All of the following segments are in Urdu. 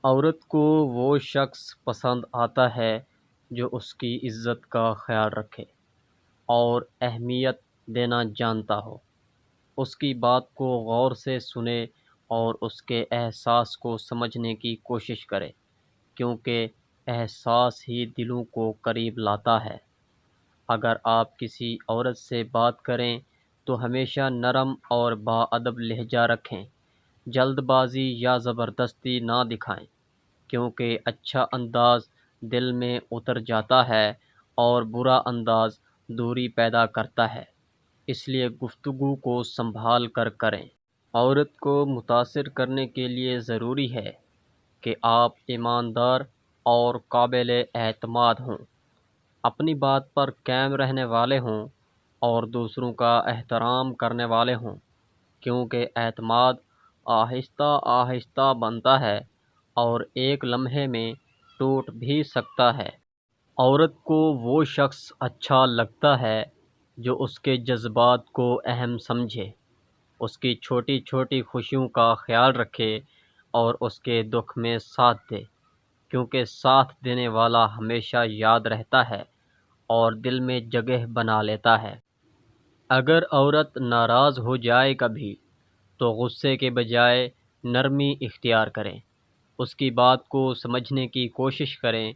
عورت کو وہ شخص پسند آتا ہے جو اس کی عزت کا خیال رکھے اور اہمیت دینا جانتا ہو، اس کی بات کو غور سے سنے اور اس کے احساس کو سمجھنے کی کوشش کرے، کیونکہ احساس ہی دلوں کو قریب لاتا ہے۔ اگر آپ کسی عورت سے بات کریں تو ہمیشہ نرم اور باادب لہجہ رکھیں، جلد بازی یا زبردستی نہ دکھائیں، کیونکہ اچھا انداز دل میں اتر جاتا ہے اور برا انداز دوری پیدا کرتا ہے۔ اس لیے گفتگو کو سنبھال کر کریں۔ عورت کو متاثر کرنے کے لیے ضروری ہے کہ آپ ایماندار اور قابل اعتماد ہوں، اپنی بات پر قائم رہنے والے ہوں اور دوسروں کا احترام کرنے والے ہوں، کیونکہ اعتماد آہستہ آہستہ بنتا ہے اور ایک لمحے میں ٹوٹ بھی سکتا ہے۔ عورت کو وہ شخص اچھا لگتا ہے جو اس کے جذبات کو اہم سمجھے، اس کی چھوٹی چھوٹی خوشیوں کا خیال رکھے اور اس کے دکھ میں ساتھ دے، کیونکہ ساتھ دینے والا ہمیشہ یاد رہتا ہے اور دل میں جگہ بنا لیتا ہے۔ اگر عورت ناراض ہو جائے کبھی تو غصے کے بجائے نرمی اختیار کریں، اس کی بات کو سمجھنے کی کوشش کریں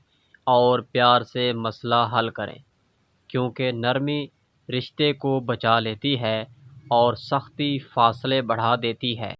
اور پیار سے مسئلہ حل کریں، کیونکہ نرمی رشتے کو بچا لیتی ہے اور سختی فاصلے بڑھا دیتی ہے۔